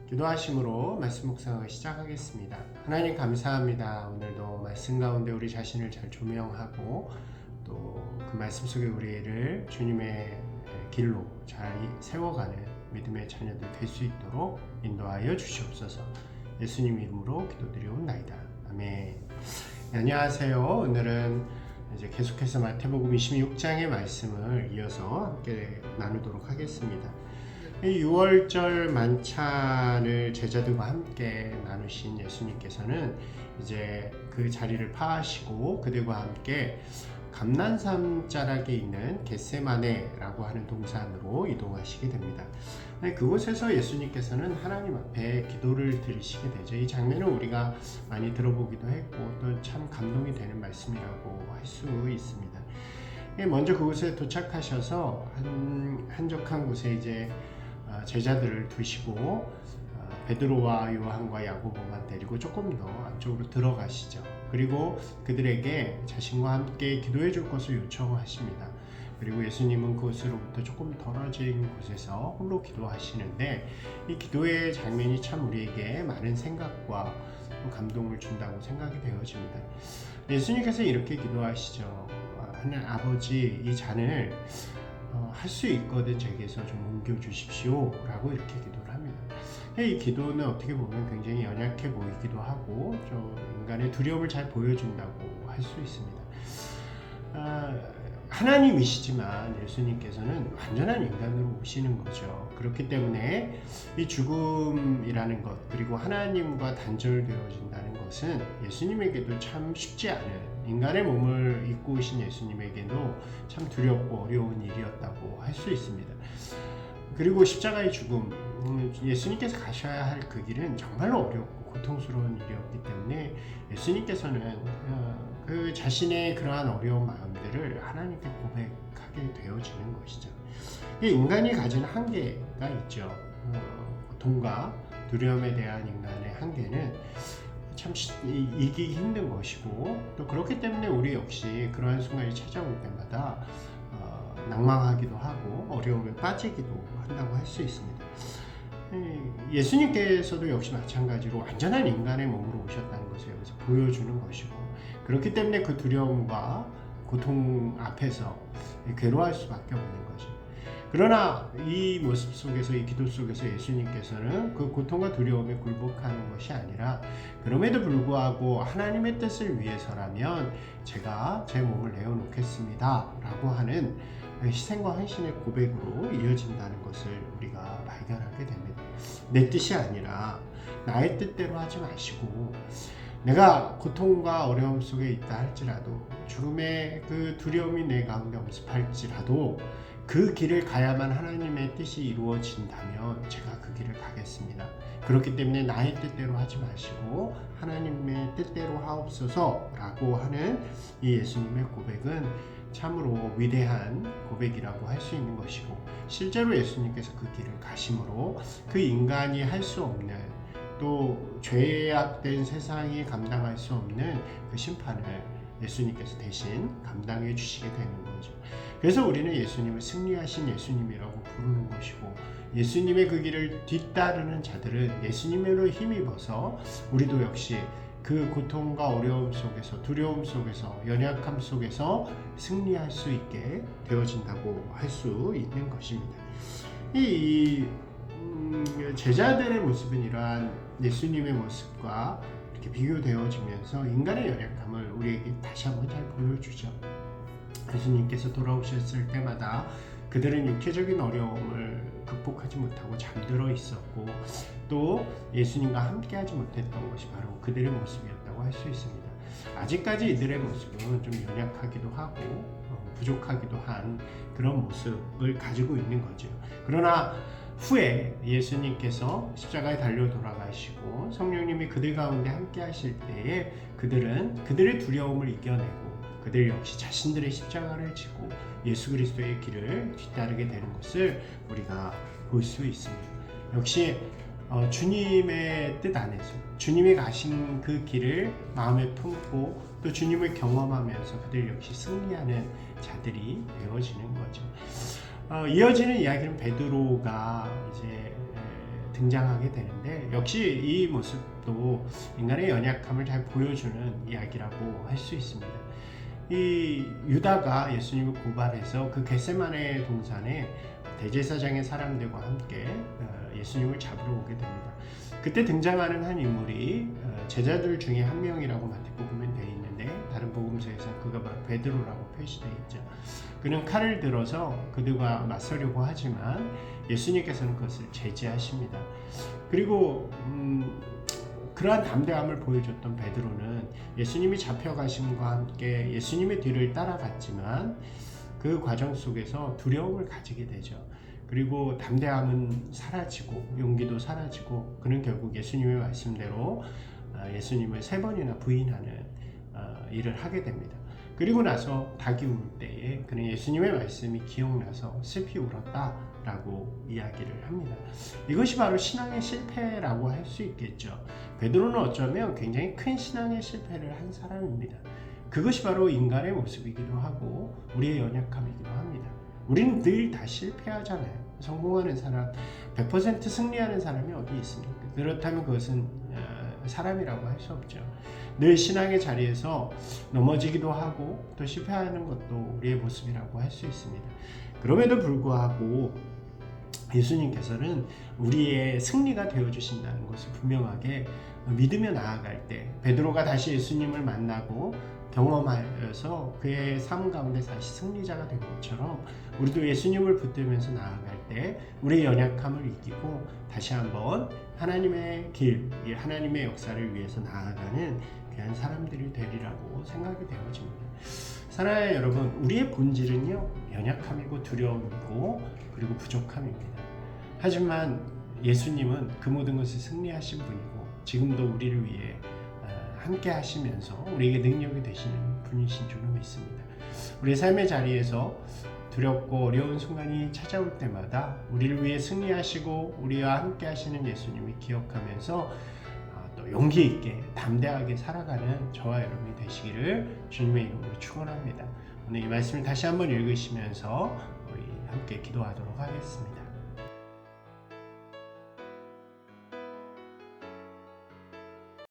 기도하심으로 말씀 묵상을 시작하겠습니다. 하나님 감사합니다. 오늘도 말씀 가운데 우리 자신을 잘 조명하고 또 그 말씀 속에 우리를 주님의 길로 잘 세워가는 믿음의 자녀들 될 수 있도록 인도하여 주시옵소서. 예수님 이름으로 기도드리옵나이다. 아멘. 네, 안녕하세요. 오늘은 이제 계속해서 마태복음 26장의 말씀을 이어서 함께 나누도록 하겠습니다. 이 6월절 만찬을 제자들과 함께 나누신 예수님께서는 이제 그 자리를 파하시고 그들과 함께 감난산 자락에 있는 겟세마네라고 하는 동산으로 이동하시게 됩니다. 그곳에서 예수님께서는 하나님 앞에 기도를 드리시게 되죠. 이 장면을 우리가 많이 들어보기도 했고 또 참 감동이 되는 말씀이라고 할 수 있습니다. 먼저 그곳에 도착하셔서 한적한 곳에 이제 제자들을 두시고 베드로와 요한과 야고보만 데리고 조금 더 안쪽으로 들어가시죠. 그리고 그들에게 자신과 함께 기도해 줄 것을 요청하십니다. 그리고 예수님은 그곳으로부터 조금 떨어진 곳에서 홀로 기도하시는데 이 기도의 장면이 참 우리에게 많은 생각과 또 감동을 준다고 생각이 되어집니다. 예수님께서 이렇게 기도하시죠. 하나님 아버지, 이 잔을 할 수 있거든 제게서 좀 옮겨주십시오 라고 이렇게 기도를 합니다. 이 기도는 어떻게 보면 굉장히 연약해 보이기도 하고 좀 인간의 두려움을 잘 보여준다고 할 수 있습니다. 하나님이시지만 예수님께서는 완전한 인간으로 오시는 거죠. 그렇기 때문에 이 죽음이라는 것 그리고 하나님과 단절되어진다는 것은 예수님에게도 참 쉽지 않은, 인간의 몸을 입고 오신 예수님에게도 참 두렵고 어려운 일이었다고 할 수 있습니다. 그리고 십자가의 죽음, 예수님께서 가셔야 할 그 길은 정말로 어렵고 고통스러운 일이었기 때문에 예수님께서는 그 자신의 그러한 어려운 마음들을 하나님께 고백하게 되어지는 것이죠. 인간이 가진 한계가 있죠. 고통과 두려움에 대한 인간의 한계는 참 이기기 힘든 것이고 또 그렇기 때문에 우리 역시 그러한 순간이 찾아올 때마다 낭망하기도 하고 어려움에 빠지기도 한다고 할 수 있습니다. 예수님께서도 역시 마찬가지로 완전한 인간의 몸으로 오셨다는 것을 여기서 보여주는 것이고 그렇기 때문에 그 두려움과 고통 앞에서 괴로워할 수밖에 없는 거죠. 그러나 이 모습 속에서, 이 기도 속에서 예수님께서는 그 고통과 두려움에 굴복하는 것이 아니라 그럼에도 불구하고 하나님의 뜻을 위해서라면 제가 제 몸을 내어놓겠습니다 라고 하는 희생과 헌신의 고백으로 이어진다는 것을 우리가 발견하게 됩니다. 내 뜻이 아니라 나의 뜻대로 하지 마시고 내가 고통과 어려움 속에 있다 할지라도 죽음의 그 두려움이 내 가운데 엄습할지라도 그 길을 가야만 하나님의 뜻이 이루어진다면 제가 그 길을 가겠습니다. 그렇기 때문에 나의 뜻대로 하지 마시고 하나님의 뜻대로 하옵소서 라고 하는 이 예수님의 고백은 참으로 위대한 고백이라고 할 수 있는 것이고 실제로 예수님께서 그 길을 가심으로 그 인간이 할 수 없는 또 죄악된 세상이 감당할 수 없는 그 심판을 예수님께서 대신 감당해 주시게 되는 거죠. 그래서 우리는 예수님을 승리하신 예수님이라고 부르는 것이고 예수님의 그 길을 뒤따르는 자들은 예수님으로 힘입어서 우리도 역시 그 고통과 어려움 속에서 두려움 속에서 연약함 속에서 승리할 수 있게 되어진다고 할 수 있는 것입니다. 이 제자들의 모습은 이러한 예수님의 모습과 이렇게 비교되어지면서 인간의 연약함을 우리에게 다시 한번 잘 보여주죠. 예수님께서 돌아오셨을 때마다 그들은 육체적인 어려움을 극복하지 못하고 잠들어 있었고 또 예수님과 함께하지 못했던 것이 바로 그들의 모습이었다고 할 수 있습니다. 아직까지 이들의 모습은 좀 연약하기도 하고 부족하기도 한 그런 모습을 가지고 있는 거죠. 그러나 후에 예수님께서 십자가에 달려 돌아가시고 성령님이 그들 가운데 함께 하실 때에 그들은 그들의 두려움을 이겨내고 그들 역시 자신들의 십자가를 지고 예수 그리스도의 길을 뒤따르게 되는 것을 우리가 볼 수 있습니다. 역시 주님의 뜻 안에서 주님이 가신 그 길을 마음에 품고 또 주님을 경험하면서 그들 역시 승리하는 자들이 되어지는 거죠. 이어지는 이야기는 베드로가 이제 등장하게 되는데 역시 이 모습도 인간의 연약함을 잘 보여주는 이야기라고 할 수 있습니다. 이 유다가 예수님을 고발해서 그 겟세마네 동산에 대제사장의 사람들과 함께 예수님을 잡으러 오게 됩니다. 그때 등장하는 한 인물이 제자들 중에 한 명이라고 마태복음에 되어 있는데 다른 복음서에서 그가 바로 베드로라고 표시되어 있죠. 그는 칼을 들어서 그들과 맞서려고 하지만 예수님께서는 그것을 제지하십니다. 그리고 그러한 담대함을 보여줬던 베드로는 예수님이 잡혀가심과 함께 예수님의 뒤를 따라갔지만 그 과정 속에서 두려움을 가지게 되죠. 그리고 담대함은 사라지고 용기도 사라지고 그는 결국 예수님의 말씀대로 예수님을 3번이나 부인하는 일을 하게 됩니다. 그리고 나서 닭이 울 때에 그는 예수님의 말씀이 기억나서 슬피 울었다라고 이야기를 합니다. 이것이 바로 신앙의 실패라고 할 수 있겠죠. 베드로는 어쩌면 굉장히 큰 신앙의 실패를 한 사람입니다. 그것이 바로 인간의 모습이기도 하고 우리의 연약함이기도 합니다. 우리는 늘 다 실패하잖아요. 성공하는 사람, 100% 승리하는 사람이 어디 있습니까? 그렇다면 그것은 사람이라고 할 수 없죠. 늘 신앙의 자리에서 넘어지기도 하고 또 실패하는 것도 우리의 모습이라고 할 수 있습니다. 그럼에도 불구하고 예수님께서는 우리의 승리가 되어주신다는 것을 분명하게 믿으며 나아갈 때 베드로가 다시 예수님을 만나고 경험하여서 그의 삶 가운데 다시 승리자가 된 것처럼 우리도 예수님을 붙들면서 나아갈 때 우리의 연약함을 이기고 다시 한번 하나님의 길, 하나님의 역사를 위해서 나아가는 귀한 사람들이 되리라고 생각이 되어집니다. 사랑하는 여러분, 우리의 본질은요 연약함이고 두려움이고 그리고 부족함입니다. 하지만 예수님은 그 모든 것을 승리하신 분이고 지금도 우리를 위해 함께 하시면서 우리에게 능력이 되시는 분이신 줄로 믿습니다. 우리의 삶의 자리에서 두렵고 어려운 순간이 찾아올 때마다 우리를 위해 승리하시고 우리와 함께 하시는 예수님을 기억하면서 또 용기 있게 담대하게 살아가는 저와 여러분이 되시기를 주님의 이름으로 축원합니다. 오늘 이 말씀을 다시 한번 읽으시면서 우리 함께 기도하도록 하겠습니다.